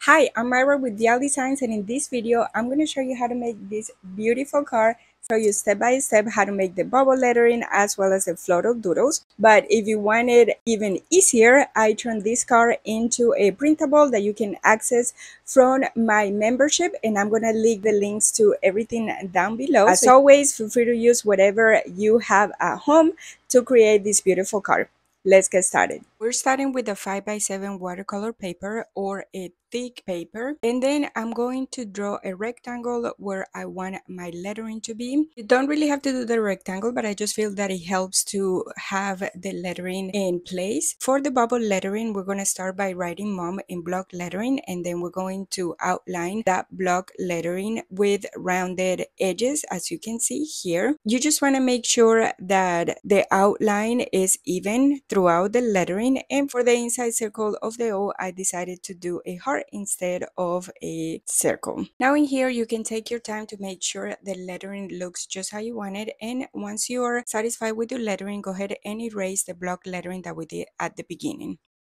Hi, I'm Myra with Vial Designs, and in this video I'm going to show you how to make this beautiful card. Show you step by step how to make the bubble lettering as well as the floral doodles. But if you want it even easier, I turned this card into a printable that you can access from my membership, and I'm going to leave the links to everything down below. As always, feel free to use whatever you have at home to create this beautiful card. Let's get started. We're starting with a 5x7 watercolor paper or a thick paper, and then I'm going to draw a rectangle where I want my lettering to be. You don't really have to do the rectangle, but I just feel that it helps to have the lettering in place. For the bubble lettering, we're going to start by writing mom in block lettering, and then we're going to outline that block lettering with rounded edges, as you can see here. You just want to make sure that the outline is even throughout the lettering, and for the inside circle of the O, I decided to do a heart instead of a circle. Now in here, you can take your time to make sure the lettering looks just how you want it, and once you are satisfied with your lettering, go ahead and erase the block lettering that we did at the beginning.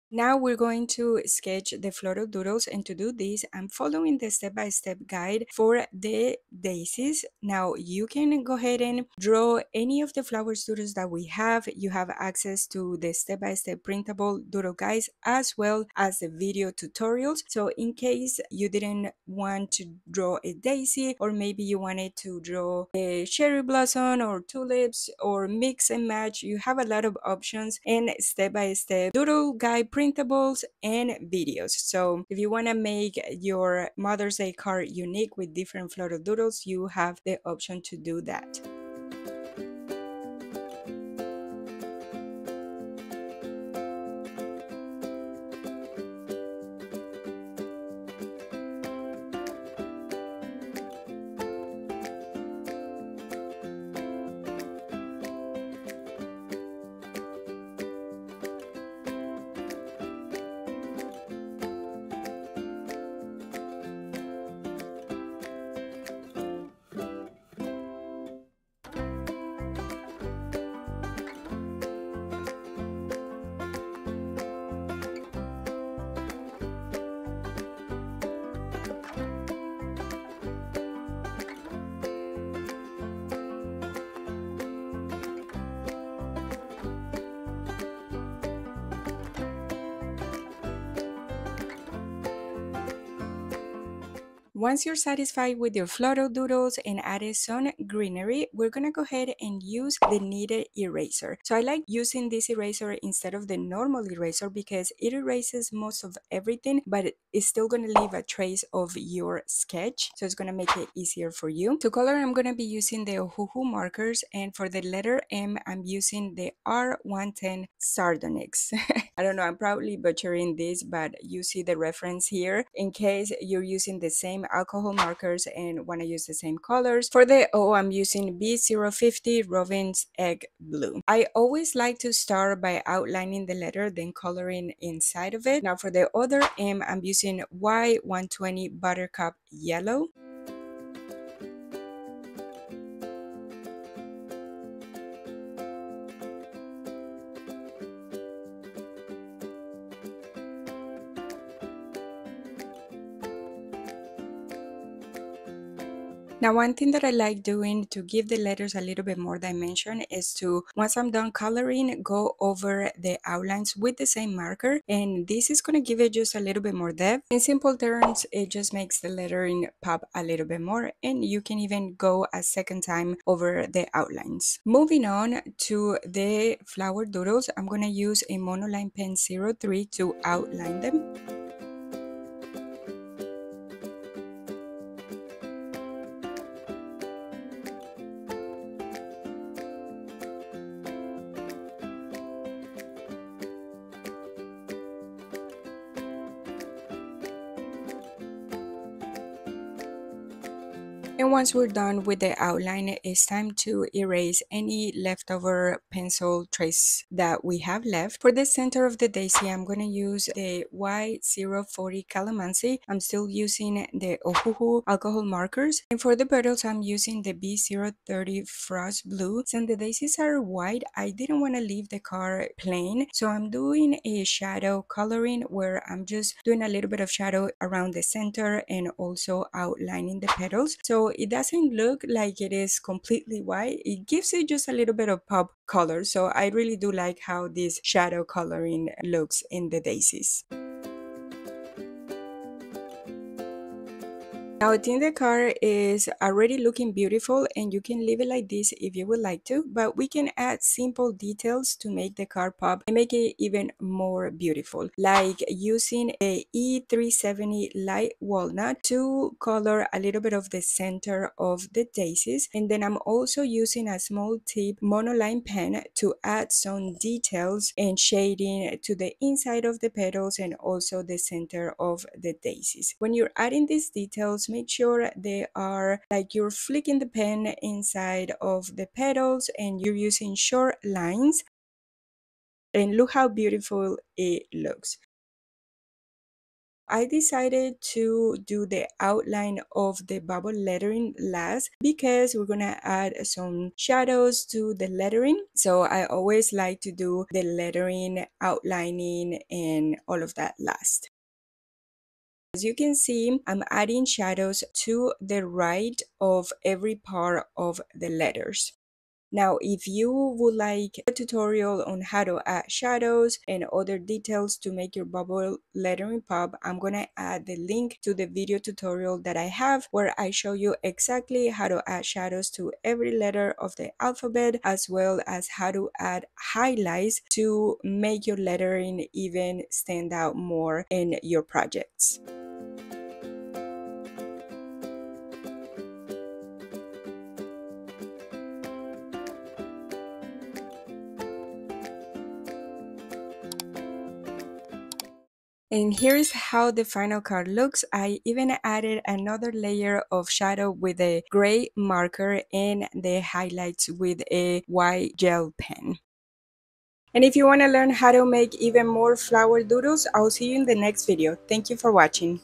Now we're going to sketch the floral doodles, and to do this I'm following the step-by-step guide for the daisies. Now you can go ahead and draw any of the flower doodles that we have. You have access to the step-by-step printable doodle guides as well as the video tutorials. So in case you didn't want to draw a daisy, or maybe you wanted to draw a cherry blossom or tulips or mix and match, you have a lot of options and step-by-step doodle guide printables and videos. So if you want to make your Mother's Day card unique with different floral doodles, you have the option to do that. Once you're satisfied with your floral doodles and added some greenery, we're gonna go ahead and use the kneaded eraser. So I like using this eraser instead of the normal eraser because it erases most of everything, but it's still gonna leave a trace of your sketch. So it's gonna make it easier for you. To color, I'm gonna be using the Ohuhu Markers, and for the letter M, I'm using the R110 Sardonyx. I don't know, I'm probably butchering this, but you see the reference here in case you're using the same alcohol markers and want to use the same colors. For the O, I'm using B050 Robin's Egg Blue. I always like to start by outlining the letter, then coloring inside of it. Now for the other M, I'm using Y120 Buttercup Yellow. Now, one thing that I like doing to give the letters a little bit more dimension is to, once I'm done coloring, go over the outlines with the same marker, and this is going to give it just a little bit more depth. In simple terms, it just makes the lettering pop a little bit more, and you can even go a second time over the outlines. Moving on to the flower doodles, I'm going to use a monoline pen 03 to outline them. And once we're done with the outline, it's time to erase any leftover pencil trace that we have left. For the center of the daisy, I'm going to use the Y040 Calamansi. I'm still using the Ohuhu alcohol markers. And for the petals, I'm using the B030 Frost Blue. Since the daisies are white, I didn't want to leave the card plain. So I'm doing a shadow coloring where I'm just doing a little bit of shadow around the center and also outlining the petals. So it doesn't look like it is completely white. It gives it just a little bit of pop color. So I really do like how this shadow coloring looks in the daisies. Now I think the card is already looking beautiful and you can leave it like this if you would like to, but we can add simple details to make the card pop and make it even more beautiful, like using a E370 light walnut to color a little bit of the center of the daisies, and then I'm also using a small tip monoline pen to add some details and shading to the inside of the petals and also the center of the daisies. When you're adding these details, make sure they are like you're flicking the pen inside of the petals and you're using short lines, and look how beautiful it looks. I decided to do the outline of the bubble lettering last because we're gonna add some shadows to the lettering. So I always like to do the lettering, outlining, and all of that last. As you can see, I'm adding shadows to the right of every part of the letters. Now, if you would like a tutorial on how to add shadows and other details to make your bubble lettering pop, I'm gonna add the link to the video tutorial that I have where I show you exactly how to add shadows to every letter of the alphabet, as well as how to add highlights to make your lettering even stand out more in your projects. And here's how the final card looks. I even added another layer of shadow with a gray marker and the highlights with a white gel pen. And if you want to learn how to make even more flower doodles, I'll see you in the next video. Thank you for watching.